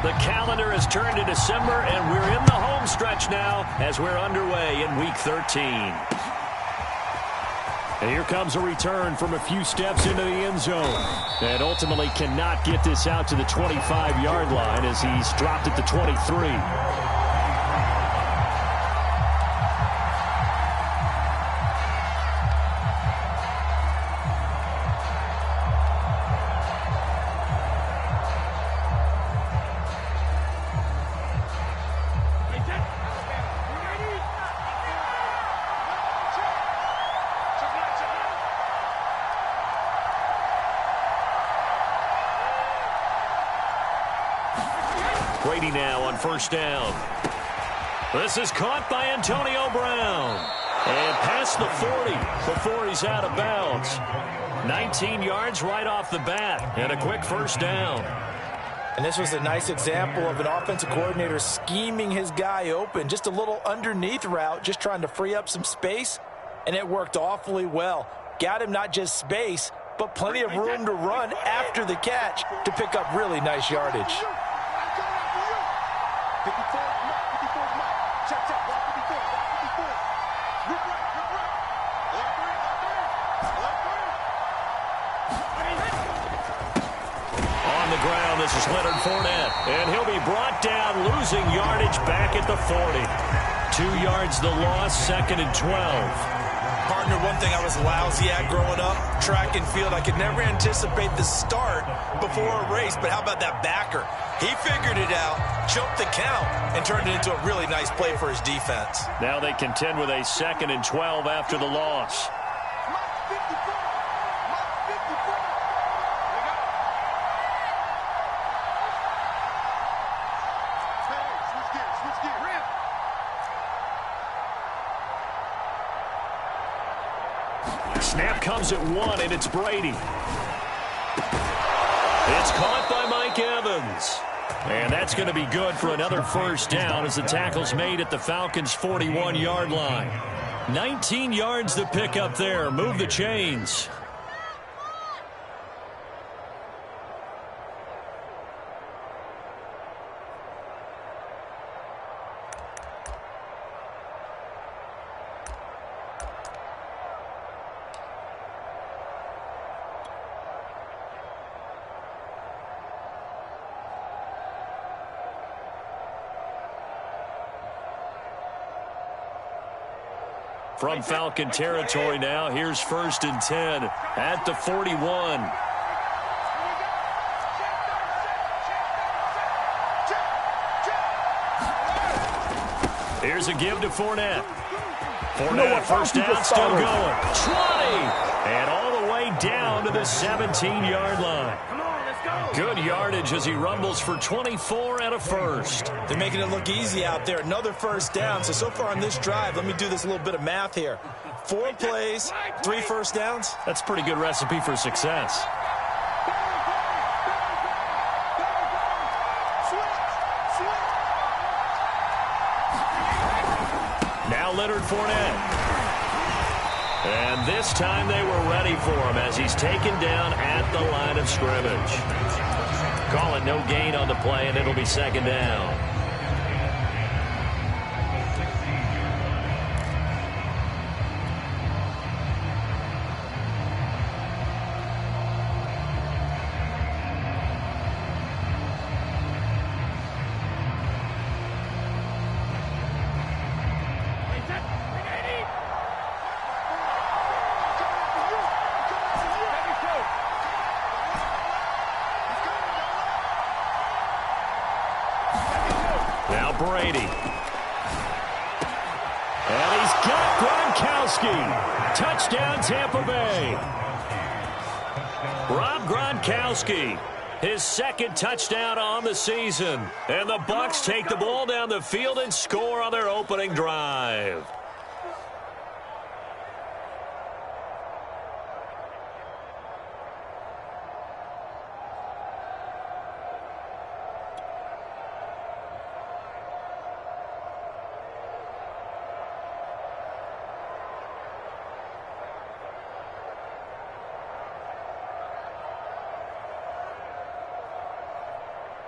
The calendar has turned to December, and we're in the home stretch now as we're underway in Week 13. And here comes a return from a few steps into the end zone. And ultimately cannot get this out to the 25-yard line as he's dropped at the 23. Brady now on first down. This is caught by Antonio Brown. And past the 40 before he's out of bounds. 19 yards right off the bat. And a quick first down. And this was a nice example of an offensive coordinator scheming his guy open. Just a little underneath route, just trying to free up some space. And it worked awfully well. Got him not just space, but plenty of room to run after the catch to pick up really nice yardage. This is Leonard Fournette, and he'll be brought down, losing yardage back at the 40. 2 yards the loss, 2nd and 12. Partner, one thing I was lousy at growing up, track and field. I could never anticipate the start before a race, but how about that backer? He figured it out, jumped the count, and turned it into a really nice play for his defense. Now they contend with a 2nd and 12 after the loss. Snap comes at 1, and it's Brady. It's caught by Mike Evans. And that's going to be good for another first down as the tackle's made at the Falcons' 41-yard line. 19 yards to pick up there. Move the chains. From Falcon territory now, here's 1st and 10 at the 41. Here's a give to Fournette. Fournette, first down, still going. 20! And all the way down to the 17-yard line. Good yardage as he rumbles for 24 and a first. They're making it look easy out there. Another first down. So far on this drive, let me do this little bit of math here. 4 plays, 3 first downs. That's a pretty good recipe for success. Now Leonard Fournette. And this time they were ready for him as he's taken down at the line of scrimmage. Call it no gain on the play, and it'll be 2nd down. Brady. And he's got Gronkowski. Touchdown, Tampa Bay. Rob Gronkowski, his 2nd touchdown on the season. And the Bucs take the ball down the field and score on their opening drive.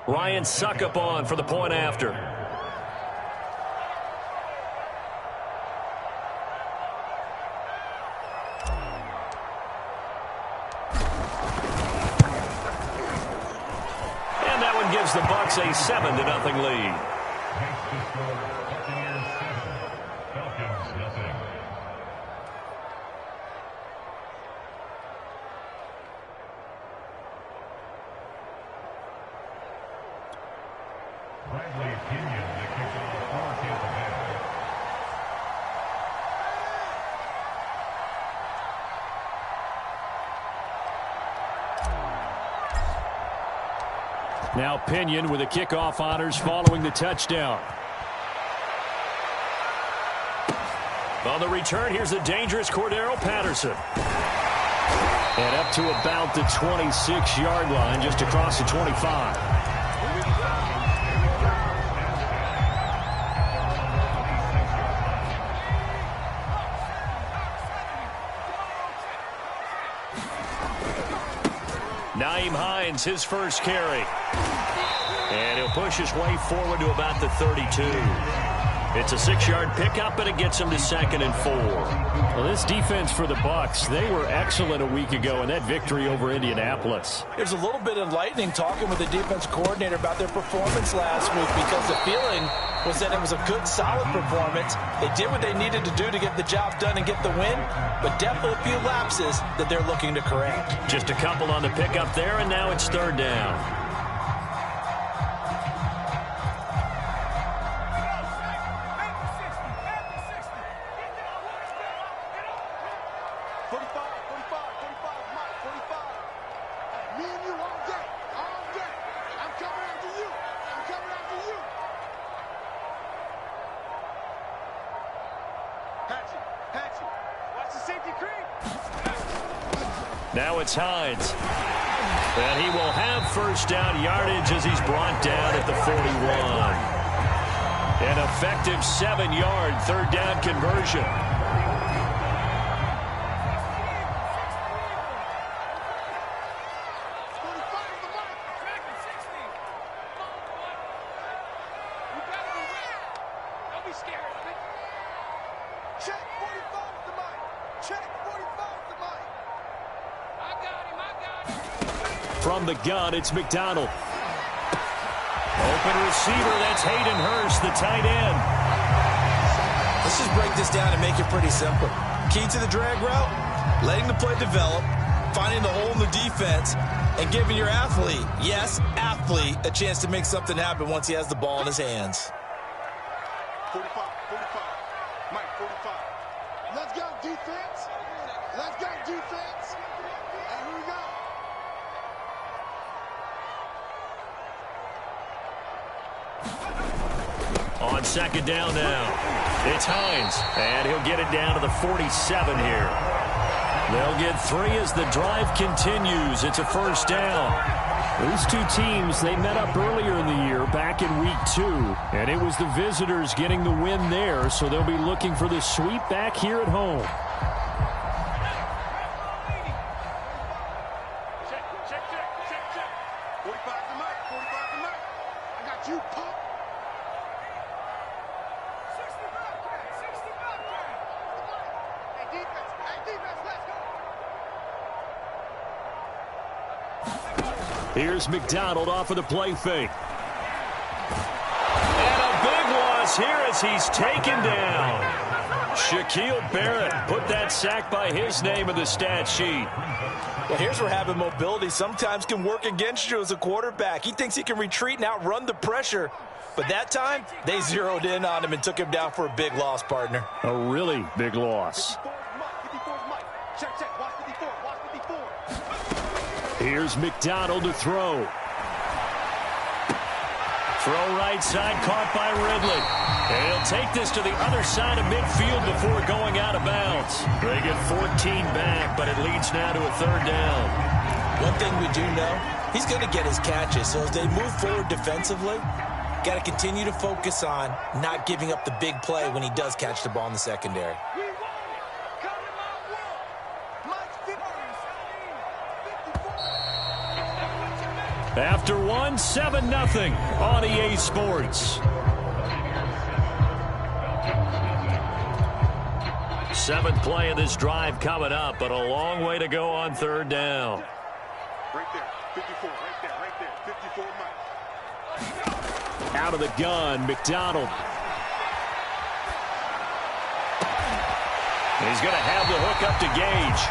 Ryan Suckup on for the point after. And that one gives the Bucks a 7-0 lead. Now Pinion with the kickoff honors following the touchdown. On the return, here's the dangerous Cordero Patterson. And up to about the 26-yard line, just across the 25. Nyheim Hines, his first carry. And he'll push his way forward to about the 32. It's a 6-yard pickup, and it gets him to 2nd and 4. Well, this defense for the Bucs, they were excellent a week ago in that victory over Indianapolis. There's a little bit enlightening talking with the defense coordinator about their performance last week, because the feeling was that it was a good, solid performance. They did what they needed to do to get the job done and get the win, but definitely a few lapses that they're looking to correct. Just a couple on the pickup there, and now it's 3rd down. Now it's Hines. And he will have 1st down yardage as he's brought down at the 41. An effective 7-yard 3rd down conversion. From the gun, it's McDonald. Open receiver, that's Hayden Hurst, the tight end. Let's just break this down and make it pretty simple. Key to the drag route, letting the play develop, finding the hole in the defense, and giving your athlete, yes, athlete, a chance to make something happen once he has the ball in his hands. 45, Mike, 45. Let's go, defense. Let's go, defense. And here we go. On 2nd down now, it's Hines, and he'll get it down to the 47 here. They'll get 3 as the drive continues. It's a 1st down. These two teams, they met up earlier in the year, back in week 2, and it was the visitors getting the win there, so they'll be looking for the sweep back here at home. Check. 45 to Mike, 45 to Mike. I got you, pump. 60 back. Hey, defense, let's go. Here's McDonald off of the play fake. And a big loss here as he's taken down. Shaquille Barrett put that sack by his name in the stat sheet. Well, here's where having mobility sometimes can work against you as a quarterback. He thinks he can retreat and outrun the pressure. But that time, they zeroed in on him and took him down for a big loss, partner. A really big loss. 54 Mike. Check. Watch 54. Here's McDonald to throw. Throw right side, caught by Ridley. And he'll take this to the other side of midfield before going out of bounds. They get 14 back, but it leads now to a 3rd down. One thing we do know, he's going to get his catches. So as they move forward defensively, got to continue to focus on not giving up the big play when he does catch the ball in the secondary. After one, 7-0 on EA Sports. Seventh play of this drive coming up, but a long way to go on third down. Right there, 54, right there, 54 miles. Out of the gun, McDonald. He's going to have the hook up to Gage.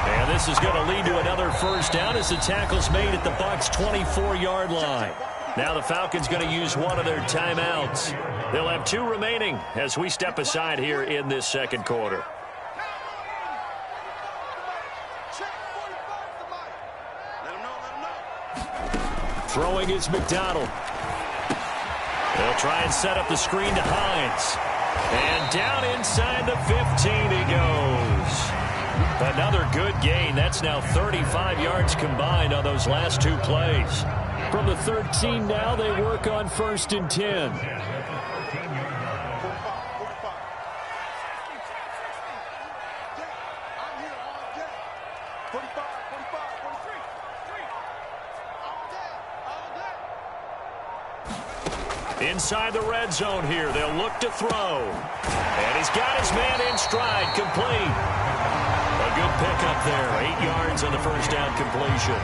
And this is going to lead to another first down as the tackle's made at the Bucs' 24-yard line. Now the Falcons going to use one of their timeouts. They'll have two remaining as we step aside here in this second quarter. Throwing is McDonald. They'll try and set up the screen to Hines. And down inside the 15 he goes. Another good gain. That's now 35 yards combined on those last two plays. From the 13 now, they work on 1st and 10. Inside the red zone here, they'll look to throw. And he's got his man in stride, complete. A good pickup there, 8 yards on the first down completion.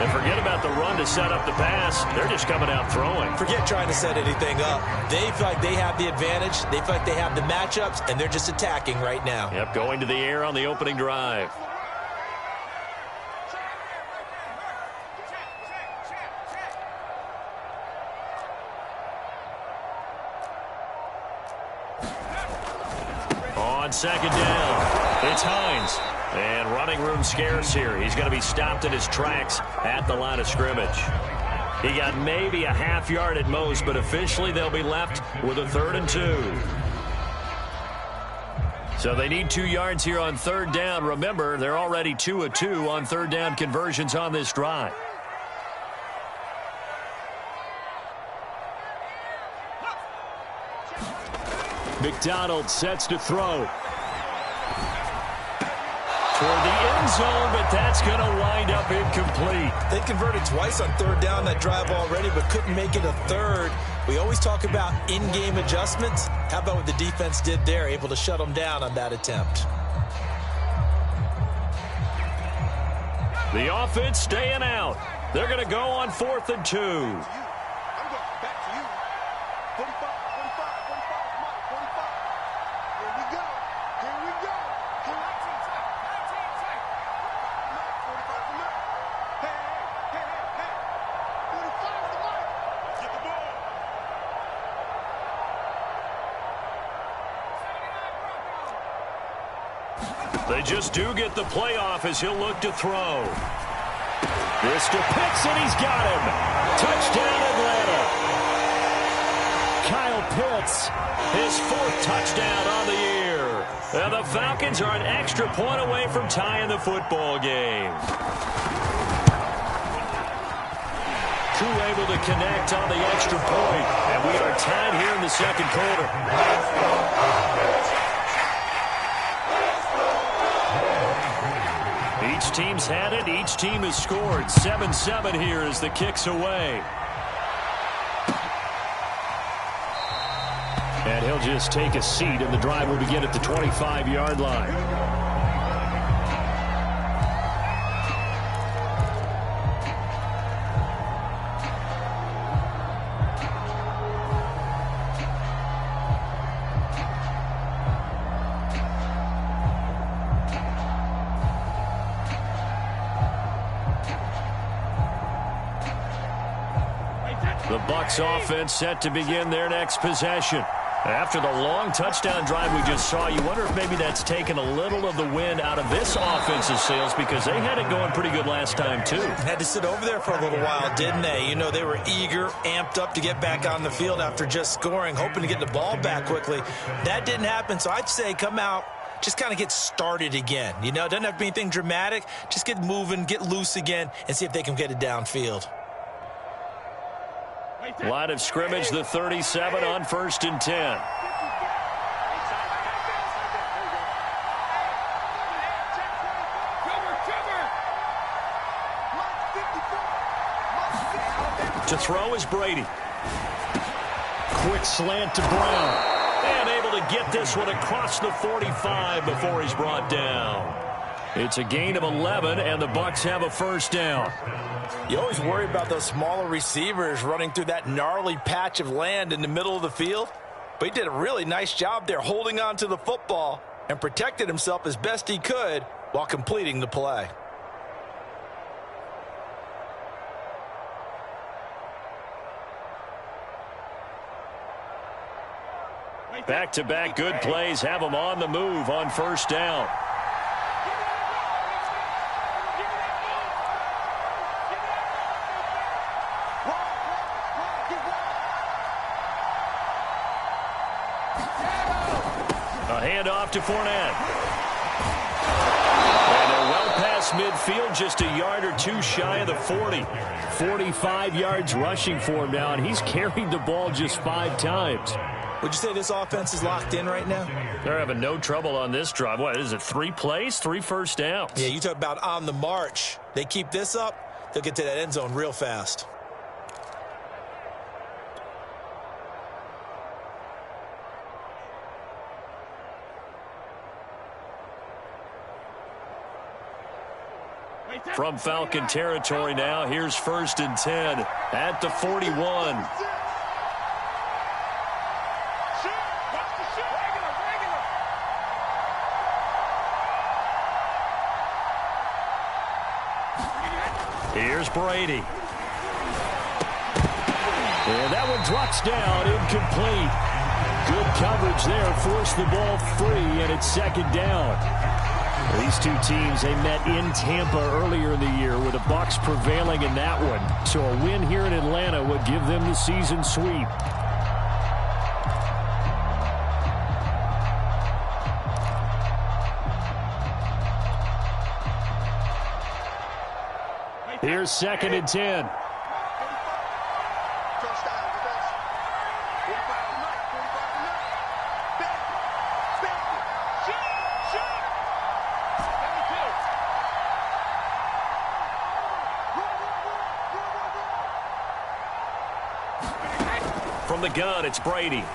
And forget about the run to set up the pass. They're just coming out throwing. Forget trying to set anything up. They feel like they have the advantage. They feel like they have the matchups, and they're just attacking right now. Yep, going to the air on the opening drive. On second down, it's Hines. And running room scarce here. He's going to be stopped in his tracks at the line of scrimmage. He got maybe a half yard at most, but officially they'll be left with a 3rd and 2. So they need 2 yards here on third down. Remember, they're already 2 of 2 on third down conversions on this drive. McDonald sets to throw. Toward the end zone, but that's going to wind up incomplete. They converted twice on third down that drive already, but couldn't make it a third. We always talk about in-game adjustments. How about what the defense did there, able to shut them down on that attempt? The offense staying out. They're going to go on 4th and 2. I'm going back to you. 45, 45, 45, 45. Here we go. Here we go. 45 to Mike. Hey, hey, hey, hey. 45 to Mike. Get the ball. They just do get the playoff as he'll look to throw. This to Pitts, and he's got him. Touchdown, Atlanta. Kyle Pitts, his 4th touchdown on the year. And the Falcons are an extra point away from tying the football game. Crew able to connect on the extra point, and we are tied here in the second quarter. Each team's had it. Each team has scored. 7-7 here as the kick's away. And he'll just take a seat, and the drive will begin at the 25-yard line. The Bucs offense set to begin their next possession. After the long touchdown drive we just saw, you wonder if maybe that's taken a little of the wind out of this offensive sails, because they had it going pretty good last time, too. Had to sit over there for a little while, didn't they? You know, they were eager, amped up to get back on the field after just scoring, hoping to get the ball back quickly. That didn't happen, so I'd say come out, just kind of get started again. You know, it doesn't have to be anything dramatic. Just get moving, get loose again, and see if they can get it downfield. Line of scrimmage, the 37 on 1st and 10. To throw is Brady. Quick slant to Brown. And able to get this one across the 45 before he's brought down. It's a gain of 11, and the Bucs have a first down. You always worry about those smaller receivers running through that gnarly patch of land in the middle of the field. But he did a really nice job there holding on to the football and protected himself as best he could while completing the play. Back-to-back good plays have them on the move on first down. A handoff to Fournette. And they're well past midfield, just a yard or two shy of the 40. 45 yards rushing for him now, and he's carried the ball just 5 times. Would you say this offense is locked in right now? They're having no trouble on this drive. What is it, 3 plays, 3 first downs? Yeah, you talk about on the march. They keep this up, they'll get to that end zone real fast. From Falcon territory now, here's 1st and 10 at the 41. Here's Brady. And that one drops down, incomplete. Good coverage there, forced the ball free, and it's 2nd down. These two teams, they met in Tampa earlier in the year with the Bucs prevailing in that one. So a win here in Atlanta would give them the season sweep. Here's 2nd and 10. From the gun, it's Brady. And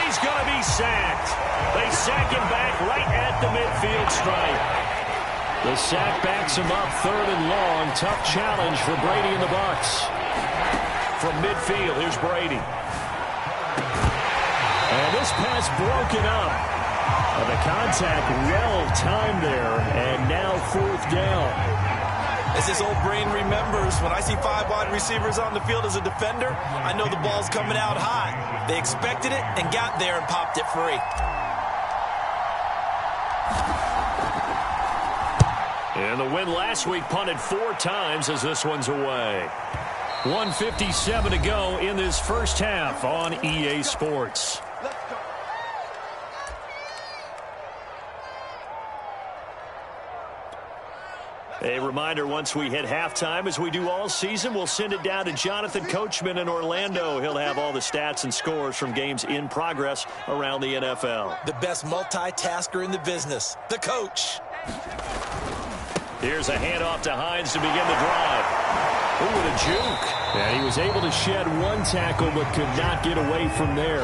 he's going to be sacked. They sack him back right at the midfield stripe. The sack backs him up, 3rd and long. Tough challenge for Brady and the Bucs. From midfield, here's Brady. And this pass broken up. And the contact well timed there. And now 4th down. As his old brain remembers, when I see 5 wide receivers on the field as a defender, I know the ball's coming out high. They expected it and got there and popped it free. And the win last week punted 4 times as this one's away. 1:57 to go in this first half on EA Sports. A reminder, once we hit halftime, as we do all season, we'll send it down to Jonathan Coachman in Orlando. He'll have all the stats and scores from games in progress around the NFL. The best multitasker in the business, the coach. Here's a handoff to Hines to begin the drive. Ooh, with a juke. And he was able to shed 1 tackle but could not get away from there.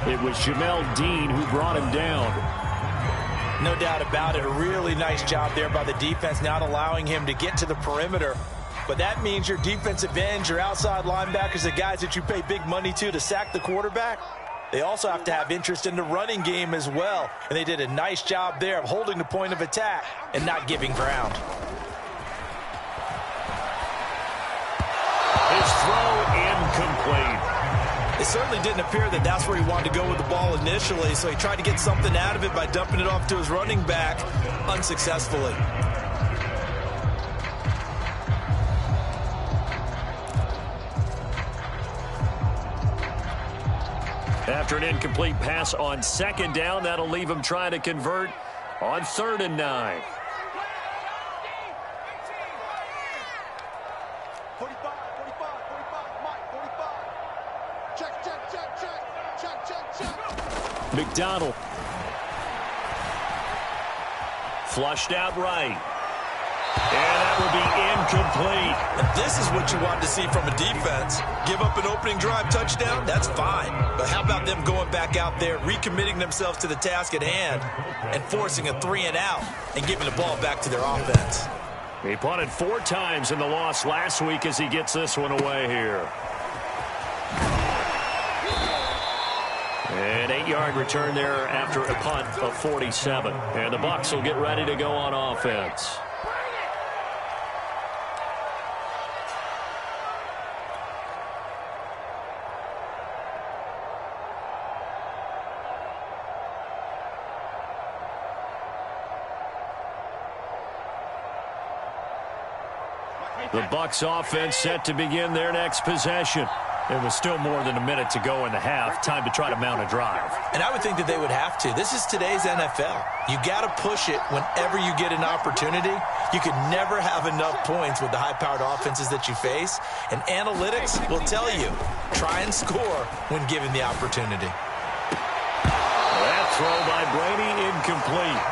It was Jamel Dean who brought him down. No doubt about it. A really nice job there by the defense, not allowing him to get to the perimeter. But that means your defensive ends, your outside linebackers, the guys that you pay big money to sack the quarterback, they also have to have interest in the running game as well. And they did a nice job there of holding the point of attack and not giving ground. His throw incomplete. It certainly didn't appear that that's where he wanted to go with the ball initially, so he tried to get something out of it by dumping it off to his running back unsuccessfully. After an incomplete pass on 2nd down, that'll leave him trying to convert on 3rd and 9. 45, Mike, 45. Check. McDonald. Flushed out right. And that will be incomplete. And this is what you want to see from a defense. Give up an opening drive touchdown, that's fine. But how about them going back out there, recommitting themselves to the task at hand, and forcing a 3-and-out and giving the ball back to their offense? He punted 4 times in the loss last week as he gets this one away here. An 8-yard return there after a punt of 47. And the Bucs will get ready to go on offense. The Bucs offense set to begin their next possession. It was still more than a minute to go in the half. Time to try to mount a drive. And I would think that they would have to. This is today's NFL. You got to push it whenever you get an opportunity. You could never have enough points with the high-powered offenses that you face. And analytics will tell you, try and score when given the opportunity. That throw by Brady incomplete.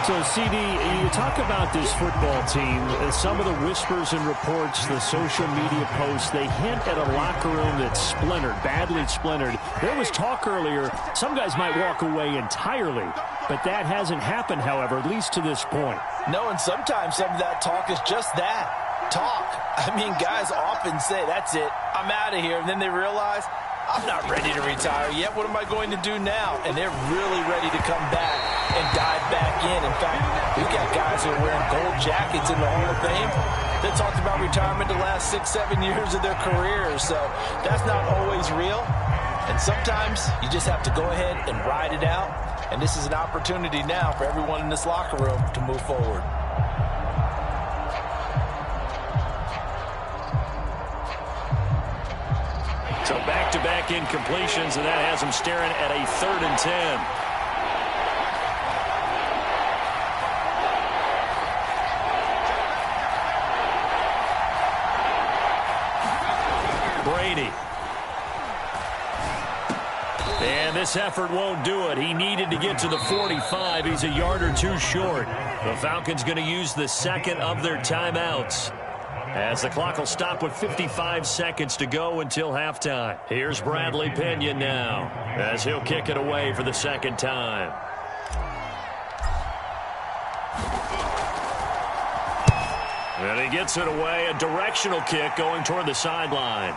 So, CD, you talk about this football team, some of the whispers and reports, the social media posts, they hint at a locker room that's splintered, badly splintered. There was talk earlier, some guys might walk away entirely, but that hasn't happened, however, at least to this point. No, and sometimes some of that talk is just that, talk. I mean, guys often say, that's it, I'm out of here, and then they realize, I'm not ready to retire yet. What am I going to do now? And they're really ready to come back and dive back in. In fact, we've got guys who are wearing gold jackets in the Hall of Fame that talked about retirement the last 6-7 years of their careers. So that's not always real. And sometimes you just have to go ahead and ride it out. And this is an opportunity now for everyone in this locker room to move forward. So back-to-back incompletions, and that has him staring at a 3rd and 10. Brady. And this effort won't do it. He needed to get to the 45. He's a yard or 2 short. The Falcons going to use the second of their timeouts, as the clock will stop with 55 seconds to go until halftime. Here's Bradley Pinion now, as he'll kick it away for the second time. And he gets it away, a directional kick going toward the sideline.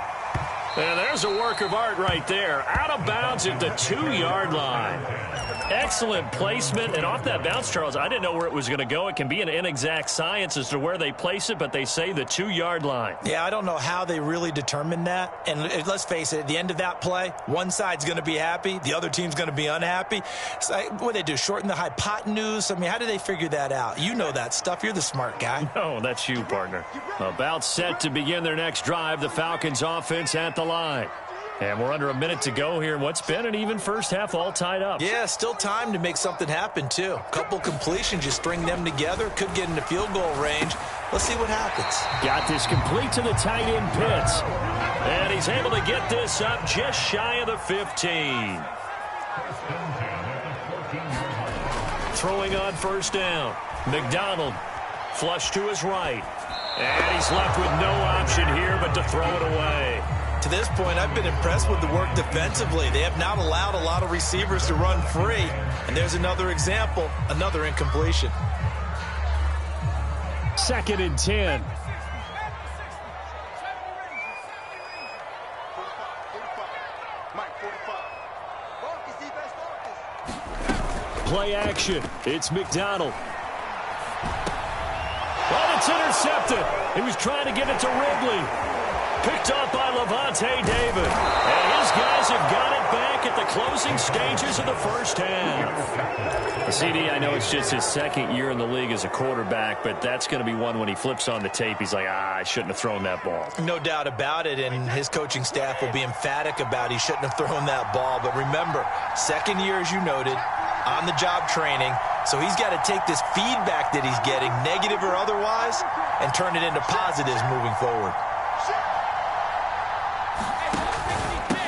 And there's a work of art right there. Out of bounds at the 2-yard line. Excellent placement. And off that bounce, Charles, I didn't know where it was going to go. It can be an inexact science as to where they place it, but they say the 2-yard line. Yeah, I don't know how they really determined that. And let's face it, at the end of that play, one side's going to be happy, the other team's going to be unhappy. So, what do they do, shorten the hypotenuse? I mean, how do they figure that out? You know that stuff. You're the smart guy. No, that's you, partner. About set to begin their next drive, the Falcons offense at the line. And we're under a minute to go here in what's been an even first half, all tied up. Yeah, still time to make something happen, too. A couple completions, you string them together, could get into field goal range. Let's see what happens. Got this complete to the tight end Pitts. And he's able to get this up just shy of the 15. Throwing on first down. McDonald flush to his right. And he's left with no option here but to throw it away. To this point, I've been impressed with the work defensively. They have not allowed a lot of receivers to run free. And there's another example, another incompletion. 2nd and 10. Play action. It's McDonald. But it's intercepted. He was trying to get it to Ridley. Picked up by Levante David. And his guys have got it back at the closing stages of the first half. CD, I know it's just his 2nd year in the league as a quarterback, but that's going to be one when he flips on the tape. He's like, I shouldn't have thrown that ball. No doubt about it, and his coaching staff will be emphatic about he shouldn't have thrown that ball. But remember, 2nd year, as you noted, on-the-job training. So he's got to take this feedback that he's getting, negative or otherwise, and turn it into positives moving forward.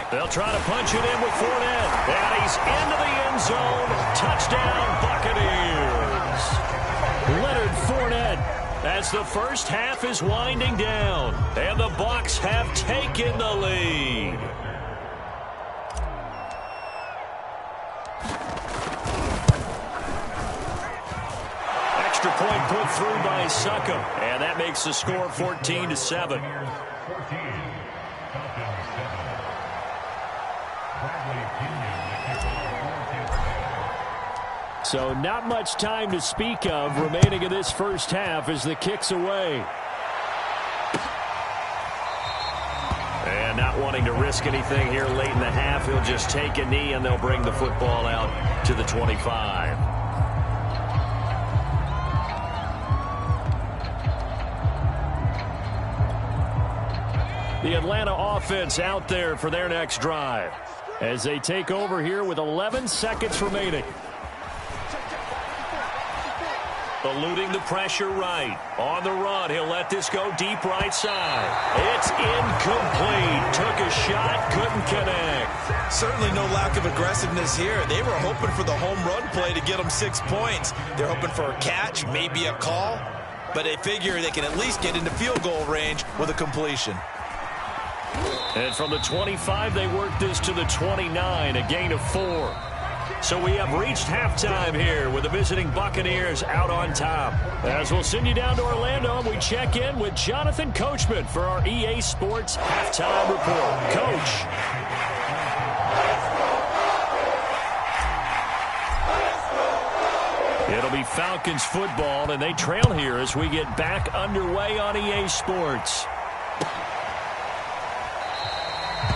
They'll try to punch it in with Fournette. And he's into the end zone. Touchdown, Buccaneers. Leonard Fournette as the first half is winding down, and the Bucs have taken the lead. Extra point put through by Succo, and that makes the score 14-7. So not much time to speak of remaining in this first half as the kick's away. And not wanting to risk anything here late in the half, he'll just take a knee and they'll bring the football out to the 25. The Atlanta offense out there for their next drive as they take over here with 11 seconds remaining. Eluding the pressure right. On the run, he'll let this go deep right side. It's incomplete. Took a shot, couldn't connect. Certainly no lack of aggressiveness here. They were hoping for the home run play to get them 6 points. They're hoping for a catch, maybe a call, but they figure they can at least get into field goal range with a completion. And from the 25, they work this to the 29, a gain of 4. So we have reached halftime here with the visiting Buccaneers out on top. As we'll send you down to Orlando, and we check in with Jonathan Coachman for our EA Sports Halftime Report. Coach. It'll be Falcons football, and they trail here as we get back underway on EA Sports.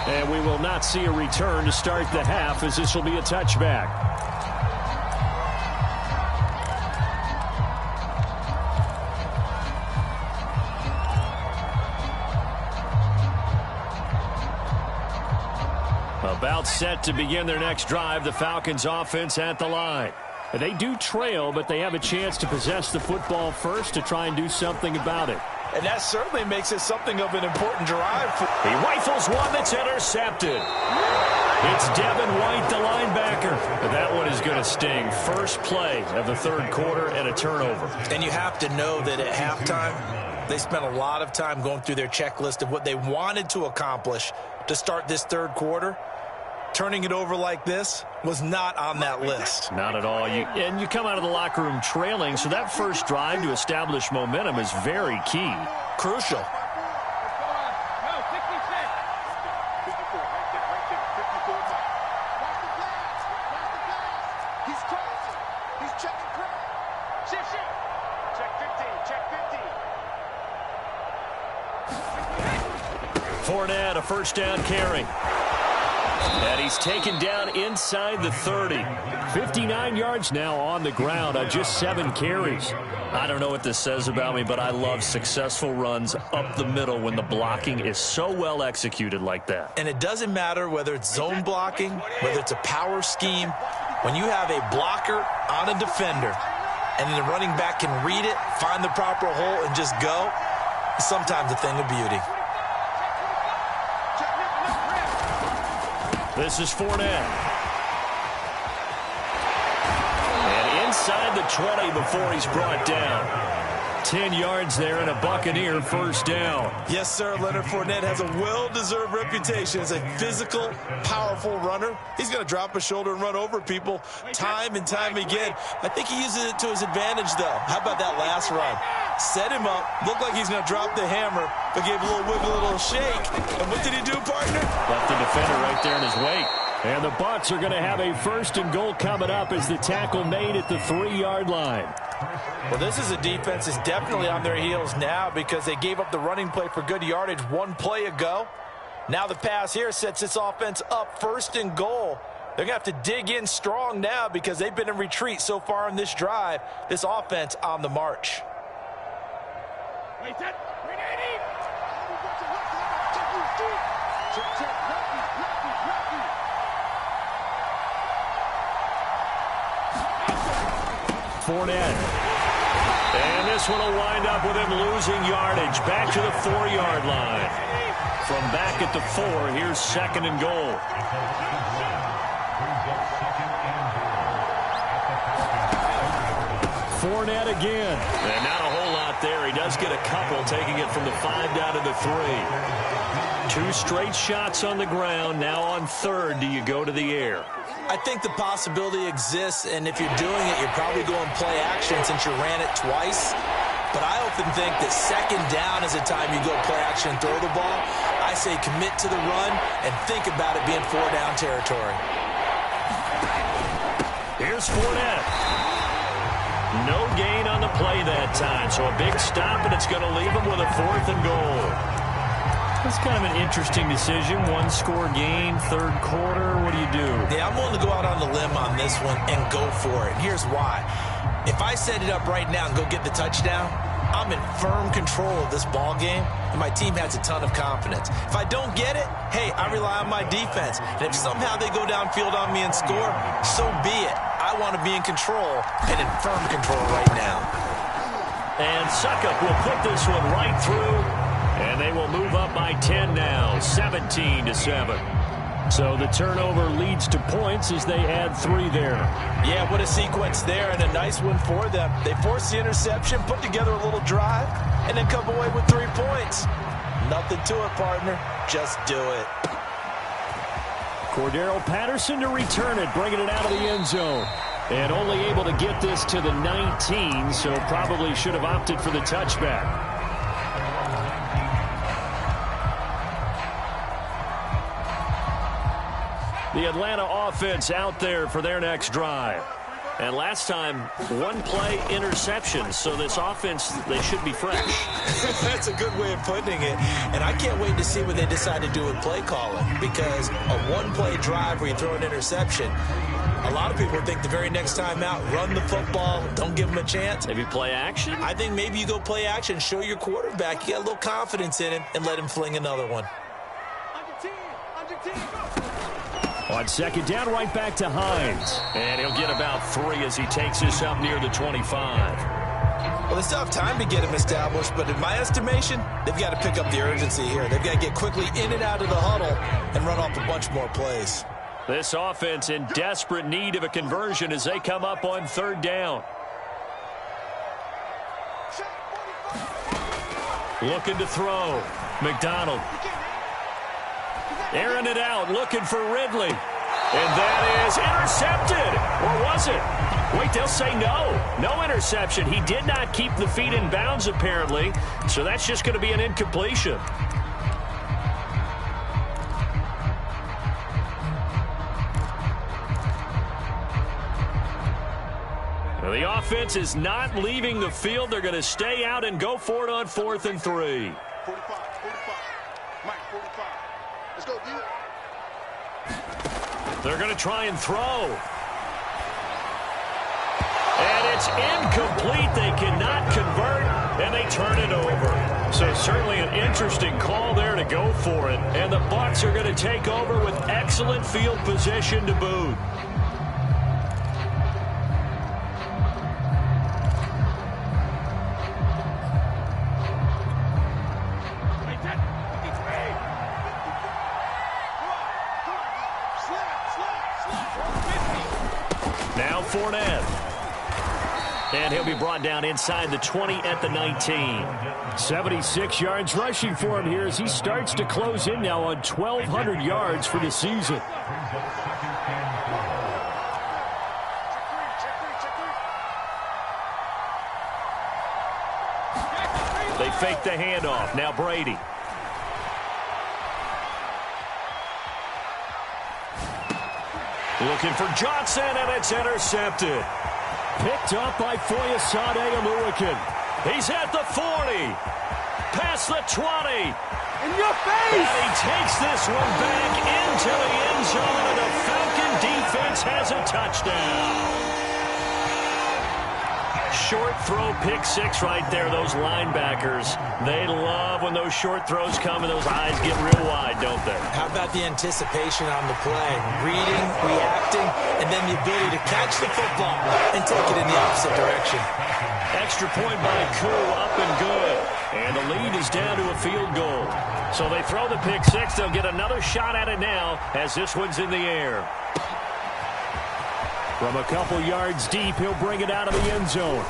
And we will not see a return to start the half, as this will be a touchback. About set to begin their next drive, the Falcons offense at the line. They do trail, but they have a chance to possess the football first to try and do something about it. And that certainly makes it something of an important drive. He rifles one that's intercepted. It's Devin White, the linebacker. But that one is going to sting. First play of the third quarter and a turnover. And you have to know that at halftime, they spent a lot of time going through their checklist of what they wanted to accomplish to start this third quarter. Turning it over like this was not on that list. Not at all. And you come out of the locker room trailing, so that first drive to establish momentum is very key. Crucial. Fournette, a first down carry. And he's taken down inside the 30. 59 yards now on the ground on just 7 carries. I don't know what this says about me, but I love successful runs up the middle when the blocking is so well executed like that. And it doesn't matter whether it's zone blocking, whether it's a power scheme. When you have a blocker on a defender and the running back can read it, find the proper hole, and just go, it's sometimes a thing of beauty. This is Fournette. And inside the 20 before he's brought down. 10 yards there and a Buccaneer first down. Yes, sir. Leonard Fournette has a well-deserved reputation as a physical, powerful runner. He's going to drop his shoulder and run over people time and time again. I think he uses it to his advantage, though. How about that last run? Set him up, looked like he's going to drop the hammer, but gave a little wiggle, a little shake. And what did he do, partner? Left the defender right there in his wake. And the Bucs are going to have a first and goal coming up as the tackle made at the 3-yard line. Well, this is a defense that's definitely on their heels now because they gave up the running play for good yardage one play ago. Now the pass here sets this offense up first and goal. They're going to have to dig in strong now because they've been in retreat so far in this drive. This offense on the march. Fournette. And this one will wind up with him losing yardage. Back to the 4-yard line. From back at the 4, here's second and goal. Fournette again. And not a whole lot there. He does get a couple, taking it from the 5 down to the 3. 2 straight shots on the ground. Now on third, do you go to the air? I think the possibility exists, and if you're doing it, you're probably going play action since you ran it twice. But I often think that second down is the time you go play action and throw the ball. I say commit to the run and think about it being 4-down territory. Here's Fournette. No gain on the play that time, so a big stop, and it's going to leave him with a 4th and goal. That's kind of an interesting decision. 1-score game, third quarter. What do you do? Yeah, I'm willing to go out on the limb on this one and go for it. Here's why. If I set it up right now and go get the touchdown, I'm in firm control of this ball game, and my team has a ton of confidence. If I don't get it, hey, I rely on my defense. And if somehow they go downfield on me and score, so be it. I want to be in control and in firm control right now. And Suckup will put this one right through, and they will move up by 10 now, 17-7. So the turnover leads to points as they add 3 there. Yeah, what a sequence there, and a nice one for them. They force the interception, put together a little drive, and then come away with 3 points. Nothing to it, partner. Just do it. Cordero Patterson to return it, bringing it out of the end zone. And only able to get this to the 19, so probably should have opted for the touchback. The Atlanta offense out there for their next drive. And last time, 1-play interception. So this offense, they should be fresh. That's a good way of putting it. And I can't wait to see what they decide to do with play calling. Because a 1-play drive where you throw an interception, a lot of people think the very next time out, run the football, don't give them a chance. Maybe play action? I think maybe you go play action, show your quarterback you got a little confidence in him, and let him fling another one. On second down, right back to Hines. And he'll get about 3 as he takes this up near the 25. Well, they still have time to get him established, but in my estimation, they've got to pick up the urgency here. They've got to get quickly in and out of the huddle and run off a bunch more plays. This offense in desperate need of a conversion as they come up on third down. Looking to throw. McDonald. Airing it out, looking for Ridley. And that is intercepted. Or was it? Wait, they'll say no. No interception. He did not keep the feet in bounds, apparently. So that's just going to be an incompletion. The offense is not leaving the field. They're going to stay out and go for it on 4th and 3. 45. Mike, 45. Let's go, D. They're going to try and throw. And it's incomplete. They cannot convert, and they turn it over. So certainly an interesting call there to go for it. And the Bucs are going to take over with excellent field position to boot. Now Fournette. And he'll be brought down inside the 20 at the 19. 76 yards rushing for him here as he starts to close in now on 1,200 yards for the season. They fake the handoff. Now Brady. Looking for Johnson, and it's intercepted. Picked up by Foyesade Oluwakin. He's at the 40. Past the 20. In your face! And he takes this one back into the end zone, and the Falcon defense has a touchdown. Short throw, pick 6 right there. Those linebackers, they love when those short throws come and those eyes get real wide, don't they? How about the anticipation on the play? Reading, reacting, and then the ability to catch the football and take it in the opposite direction. Extra point by Koo, up and good. And the lead is down to a field goal. So they throw the pick 6. They'll get another shot at it now as this one's in the air. From a couple yards deep, he'll bring it out of the end zone.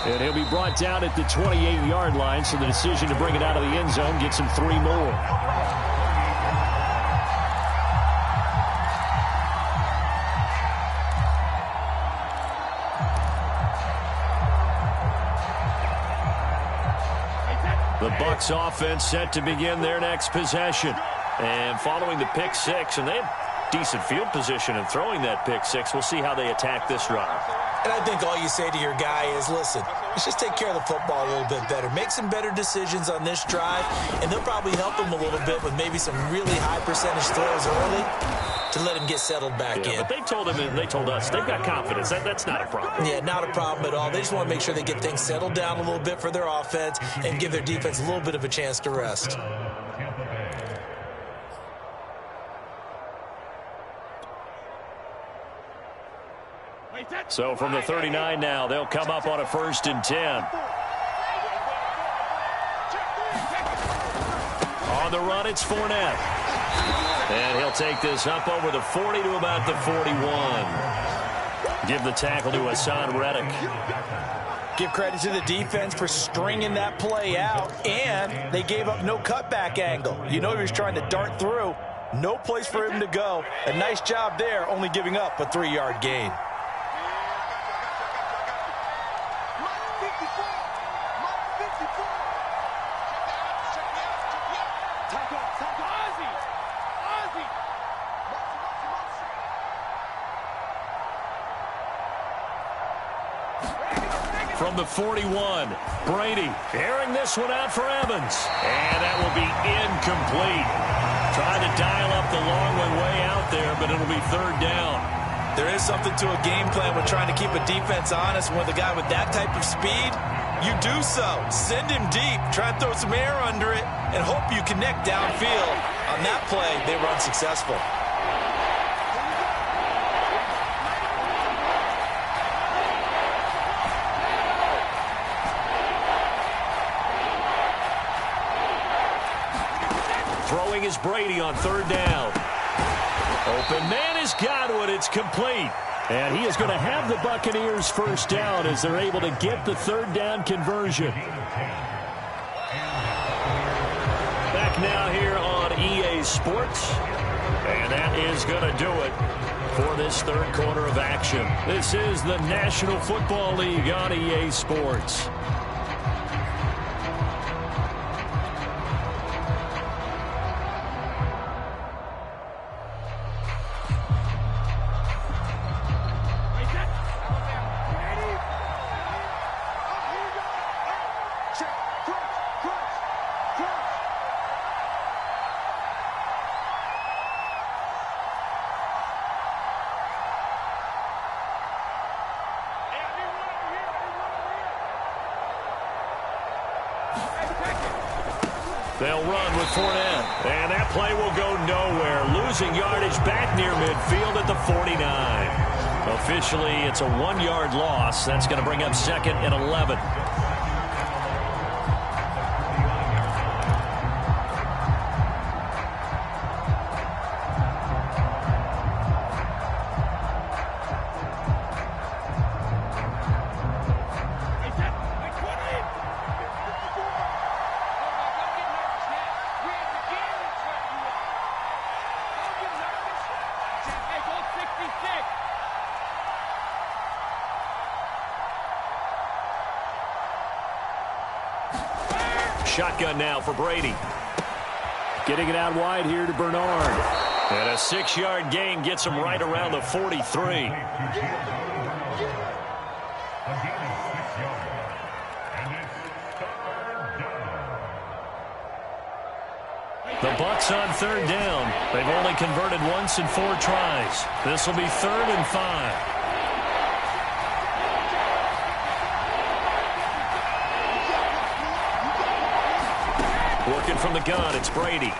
And he'll be brought down at the 28-yard line, so the decision to bring it out of the end zone gets him 3 more. The Bucs offense set to begin their next possession. And following the pick six, and they have decent field position in throwing that pick six. We'll see how they attack this drive. And I think all you say to your guy is, listen, let's just take care of the football a little bit better. Make some better decisions on this drive, and they'll probably help him a little bit with maybe some really high percentage throws early to let him get settled back in. But they told him and they told us they've got confidence. That's not a problem. Yeah, not a problem at all. They just want to make sure they get things settled down a little bit for their offense and give their defense a little bit of a chance to rest. So from the 39 now, they'll come up on a 1st and 10. On the run, it's Fournette. And he'll take this up over the 40 to about the 41. Give the tackle to Hassan Reddick. Give credit to the defense for stringing that play out, and they gave up no cutback angle. You know he was trying to dart through. No place for him to go. A nice job there, only giving up a 3-yard gain. From the 41, Brady airing this one out for Evans. And that will be incomplete. Trying to dial up the long way out there, but it'll be 3rd down. There is something to a game plan with trying to keep a defense honest. When the guy with that type of speed, you do so. Send him deep, try and throw some air under it, and hope you connect downfield. On that play, they were unsuccessful. Throwing is Brady on 3rd down. Open man is Godwin. It's complete. And he is going to have the Buccaneers 1st down as they're able to get the 3rd down conversion. Back now here on EA Sports. And that is going to do it for this 3rd quarter of action. This is the National Football League on EA Sports. They'll run with Fournette, and that play will go nowhere. Losing yardage back near midfield at the 49. Officially, it's a 1-yard loss. That's going to bring up 2nd and 11. Shotgun now for Brady. Getting it out wide here to Bernard. And a 6-yard gain gets him right around the 43. The Bucs on 3rd down. They've only converted once in 4 tries. This will be 3rd and 5. Working from the gun, it's Brady. And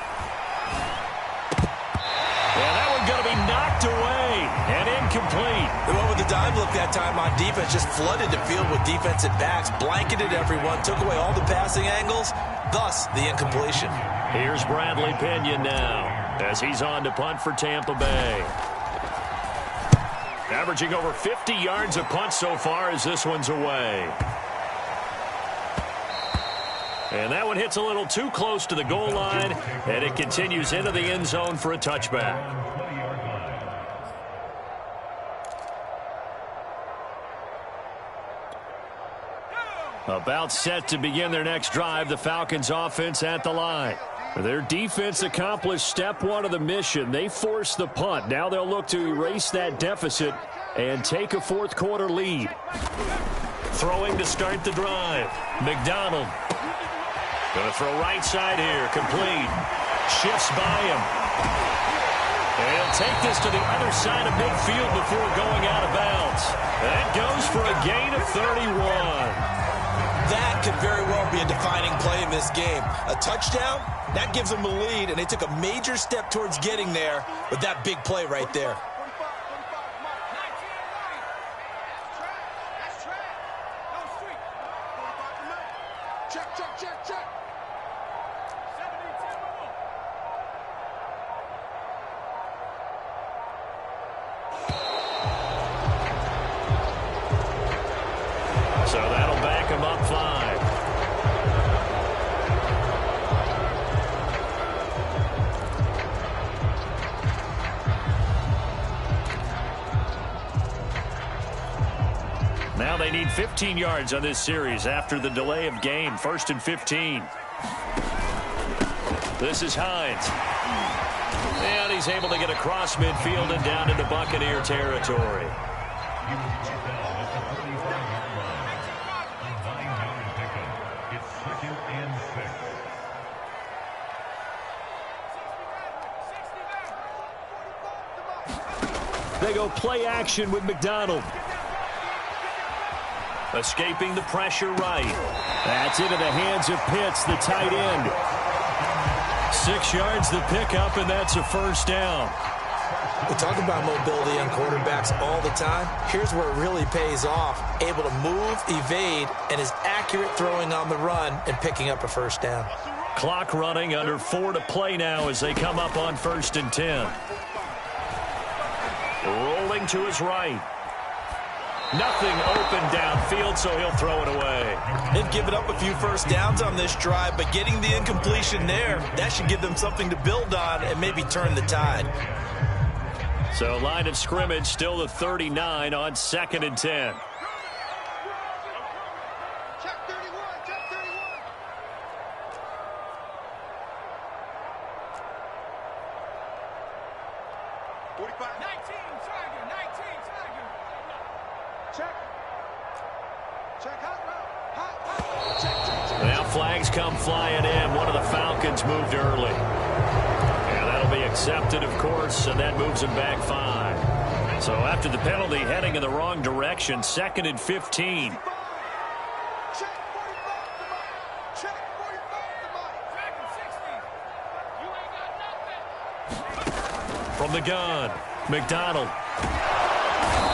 that one going to be knocked away and incomplete. They went with the dive look that time on defense, just flooded the field with defensive backs, blanketed everyone, took away all the passing angles, thus the incompletion. Here's Bradley Pinion now as he's on to punt for Tampa Bay. Averaging over 50 yards a punt so far as this one's away. And that one hits a little too close to the goal line, and it continues into the end zone for a touchback. About set to begin their next drive, the Falcons offense at the line. Their defense accomplished step one of the mission. They forced the punt. Now they'll look to erase that deficit and take a fourth quarter lead. Throwing to start the drive. McDonald. Going to throw right side here. Complete. Shifts by him. And he'll take this to the other side of midfield before going out of bounds. That goes for a gain of 31. That could very well be a defining play in this game. A touchdown, that gives them a lead, and they took a major step towards getting there with that big play right there. Check. So that'll back him up 5. Now they need 15 yards on this series after the delay of game. 1st and 15. This is Hines. And he's able to get across midfield and down into Buccaneer territory. They go play action with McDonald. Escaping the pressure right. That's into the hands of Pitts, the tight end. 6 yards the pickup, and that's a first down. We talk about mobility on quarterbacks all the time. Here's where it really pays off. Able to move, evade, and is accurate throwing on the run and picking up a first down. Clock running, under 4 to play now as they come up on 1st and 10. Rolling to his right. Nothing open downfield, so he'll throw it away. They've given up a few first downs on this drive, but getting the incompletion there, that should give them something to build on and maybe turn the tide. So line of scrimmage still the 39 on 2nd and 10. Check 31. 45. 19, Tiger. Check hot route. Check. Now flags come flying in. One of the Falcons moved early. And that'll be accepted, of course, and that moves him back 5. So after the penalty, heading in the wrong direction, 2nd and 15. Check 45 to Mike. You ain't got nothing. From the gun, McDonald.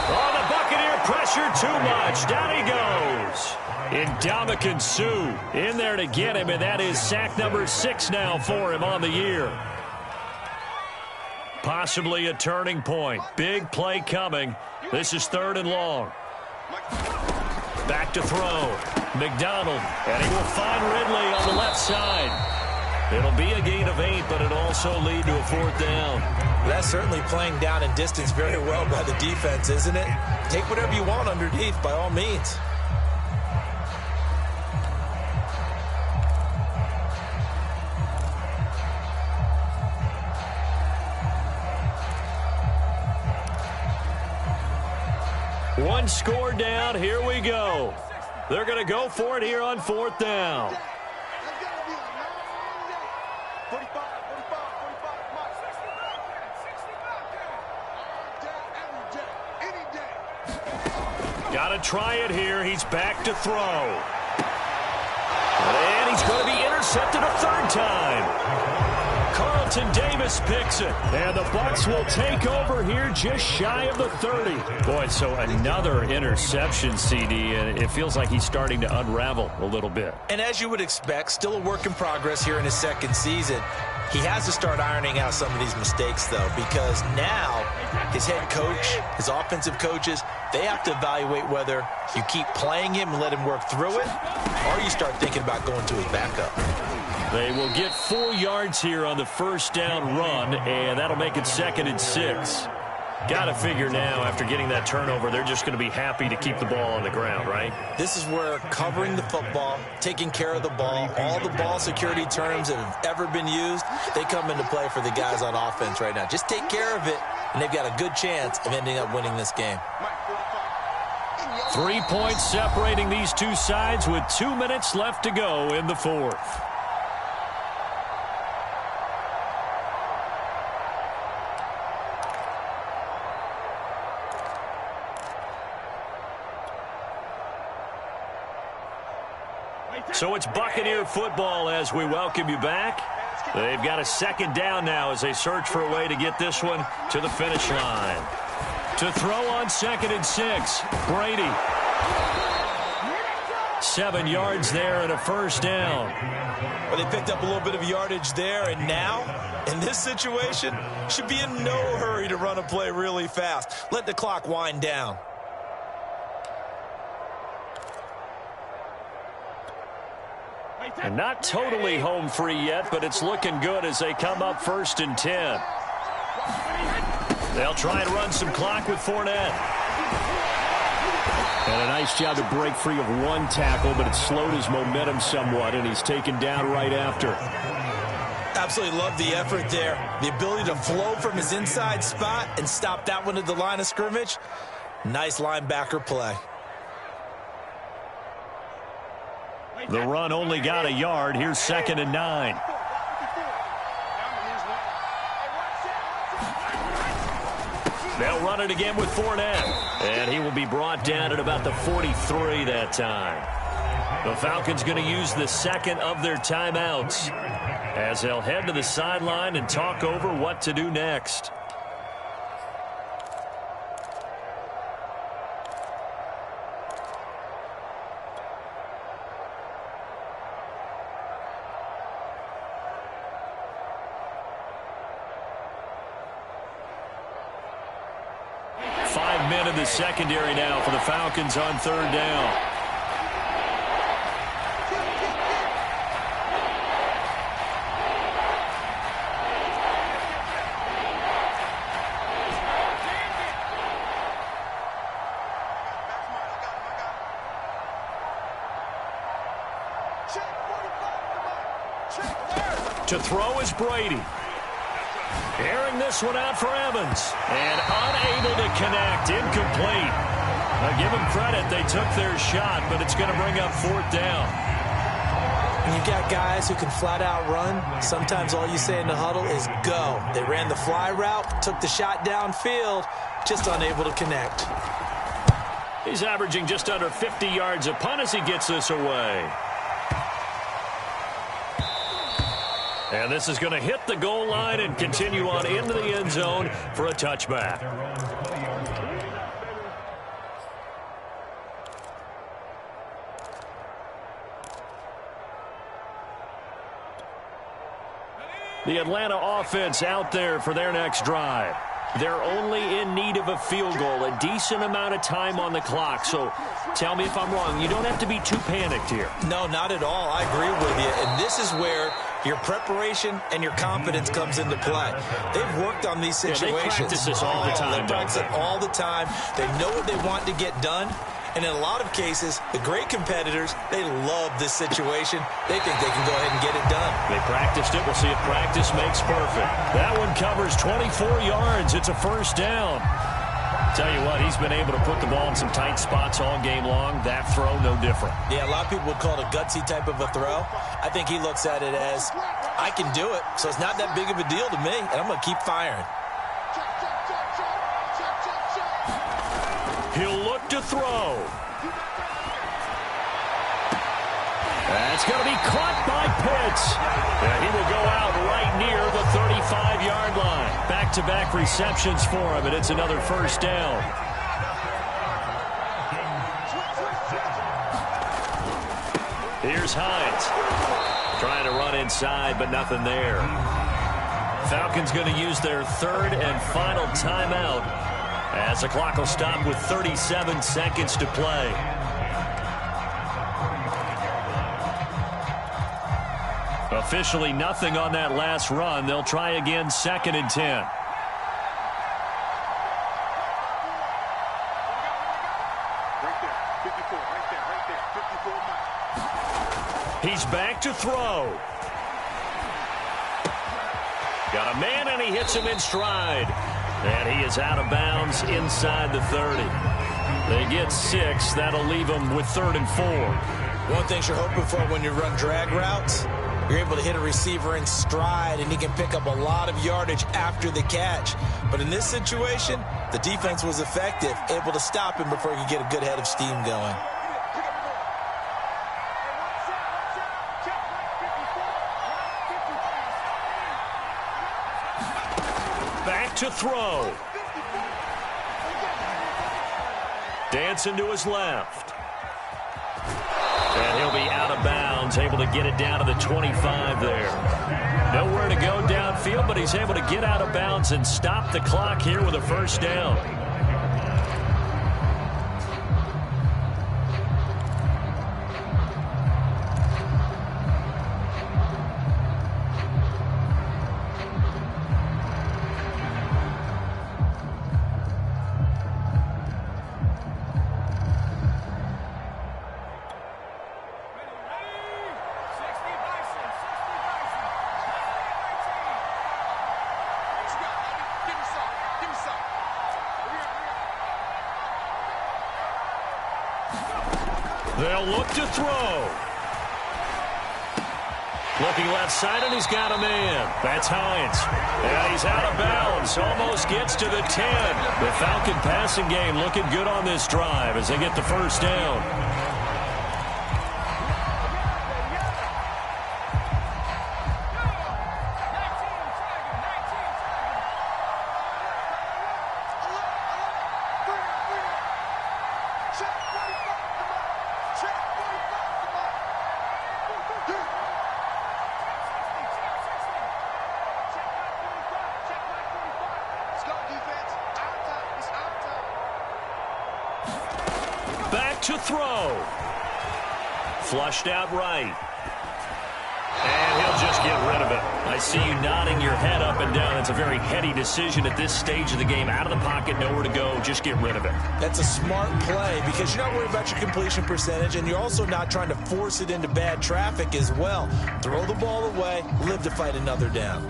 Oh, the Buccaneer pressure too much. Down he goes. Ndamukong Suh in there to get him, and that is sack number 6 now for him on the year. Possibly a turning point. Big play coming. This is 3rd and long. Back to throw. McDonald, and he will find Ridley on the left side. It'll be a gain of 8, but it'll also lead to a 4th down. That's certainly playing down in distance very well by the defense, isn't it? Take whatever you want underneath, by all means. One score down. Here we go. They're going to go for it here on 4th down. That's got to be a long day. 45, Mike. 60 every day. Got to try it here. He's back to throw. And he's going to be intercepted a 3rd time. Carlton Davis picks it. And the Bucs will take over here just shy of the 30. Boy, so another interception, CD, and it feels like he's starting to unravel a little bit. And as you would expect, still a work in progress here in his 2nd season. He has to start ironing out some of these mistakes, though, because now his head coach, his offensive coaches, they have to evaluate whether you keep playing him and let him work through it, or you start thinking about going to his backup. They will get 4 yards here on the first down run, and that'll make it 2nd and 6. Got to figure now, after getting that turnover, they're just going to be happy to keep the ball on the ground, right? This is where covering the football, taking care of the ball, all the ball security terms that have ever been used, they come into play for the guys on offense right now. Just take care of it, and they've got a good chance of ending up winning this game. 3 points separating these two sides with 2 minutes left to go in the 4th. So it's Buccaneer football as we welcome you back. They've got a 2nd down now as they search for a way to get this one to the finish line. To throw on 2nd and 6, Brady. 7 yards there and a first down. Well, they picked up a little bit of yardage there, and now, in this situation, should be in no hurry to run a play really fast. Let the clock wind down. And not totally home free yet, but it's looking good as they come up 1st and 10. They'll try and run some clock with Fournette. And a nice job to break free of 1 tackle, but it slowed his momentum somewhat, and he's taken down right after. Absolutely love the effort there. The ability to flow from his inside spot and stop that one at the line of scrimmage. Nice linebacker play. The run only got a yard. Here's 2nd and 9. They'll run it again with Fournette. And he will be brought down at about the 43 that time. The Falcons going to use the 2nd of their timeouts as they'll head to the sideline and talk over what to do next. Men in the secondary now for the Falcons on 3rd down. To throw is Brady. Airing this one out for Evans. And unable to connect. Incomplete. Now give them credit. They took their shot, but it's going to bring up 4th down. When you've got guys who can flat out run, sometimes all you say in the huddle is go. They ran the fly route, took the shot downfield, just unable to connect. He's averaging just under 50 yards a punt as he gets this away. And this is going to hit the goal line and continue on into the end zone for a touchback. The Atlanta offense out there for their next drive. They're only in need of a field goal, a decent amount of time on the clock. So tell me if I'm wrong. You don't have to be too panicked here. No, not at all. I agree with you. And this is where your preparation and your confidence comes into play. They've worked on these situations. Yeah, they practice this all the time. They practice it all the time. They know what they want to get done. And in a lot of cases, the great competitors, they love this situation. They think they can go ahead and get it done. They practiced it. We'll see if practice makes perfect. That one covers 24 yards. It's a first down. Tell you what, he's been able to put the ball in some tight spots all game long. That throw, no different. Yeah, a lot of people would call it a gutsy type of a throw. I think he looks at it as, I can do it, so it's not that big of a deal to me, and I'm going to keep firing. He'll look to throw. That's going to be caught by Pitts. And he will go out right near the 35-yard line. Back-to-back receptions for him, and it's another first down. Here's Hines. Trying to run inside, but nothing there. Falcons going to use their third and final timeout as the clock will stop with 37 seconds to play. Officially nothing on that last run. They'll try again 2nd and 10. Right there, 54, right there, 54 miles. He's back to throw. Got a man, and he hits him in stride. And he is out of bounds inside the 30. They get 6. That'll leave them with 3rd and 4. One thing you're hoping for when you run drag routes, you're able to hit a receiver in stride, and he can pick up a lot of yardage after the catch. But in this situation, the defense was effective, able to stop him before he could get a good head of steam going. Back to throw. Dancing to his left. And he'll be out of bounds, able to get it down to the 25 there. Nowhere to go downfield, but he's able to get out of bounds and stop the clock here with a first down. They'll look to throw. Looking left side, and he's got a man. That's Hines. And he's out of bounds. Almost gets to the 10. The Falcon passing game looking good on this drive as they get the first down. To throw. Flushed out right. And he'll just get rid of it. I see you nodding your head up and down. It's a very heady decision at this stage of the game. Out of the pocket, nowhere to go. Just get rid of it. That's a smart play because you're not worried about your completion percentage, and you're also not trying to force it into bad traffic as well. Throw the ball away, live to fight another down.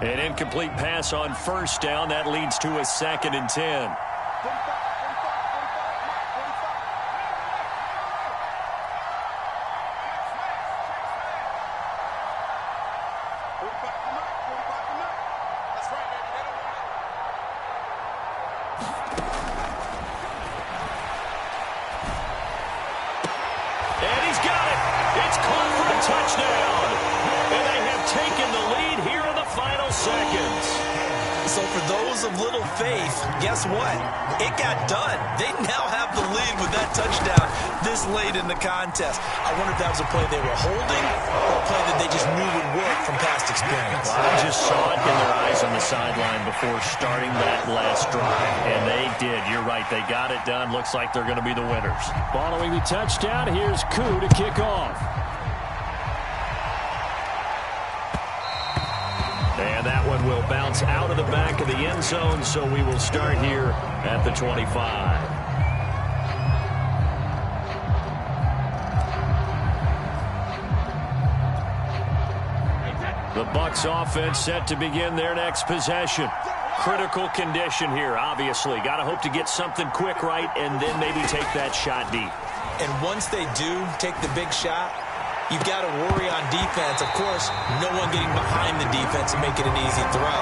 An incomplete pass on first down. That leads to a 2nd and 10. So for those of little faith, guess what? It got done. They now have the lead with that touchdown this late in the contest. I wonder if that was a play they were holding or a play that they just knew would work from past experience. I just saw it in their eyes on the sideline before starting that last drive, and they did. You're right. They got it done. Looks like they're going to be the winners. Following the touchdown, here's Koo to kick off. And that one will bounce out of the back of the end zone, so we will start here at the 25. The Bucs offense set to begin their next possession. Critical condition here, obviously. Got to hope to get something quick right and then maybe take that shot deep. And once they do take the big shot, you've got to worry on defense. Of course, no one getting behind the defense and making an easy throw.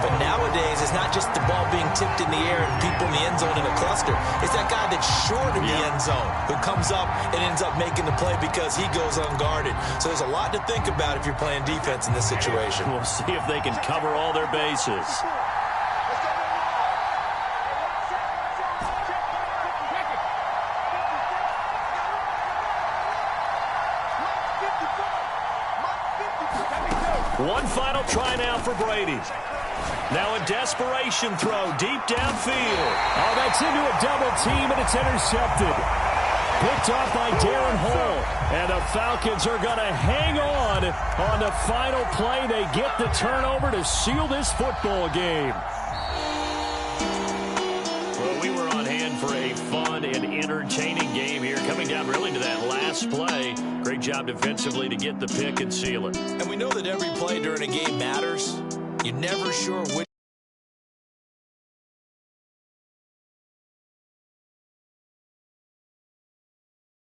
But nowadays, it's not just the ball being tipped in the air and people in the end zone in a cluster. It's that guy that's short in the end zone who comes up and ends up making the play because he goes unguarded. So there's a lot to think about if you're playing defense in this situation. We'll see if they can cover all their bases. One final try now for Brady. Now a desperation throw deep downfield. Oh, that's into a double team, and it's intercepted. Picked off by Darren Hall. And the Falcons are going to hang on the final play. They get the turnover to seal this football game. Well, we were on hand for a fun and entertaining game here, coming down really to that last play. Great job defensively to get the pick and seal it. And we know that every play during a game matters. You're never sure which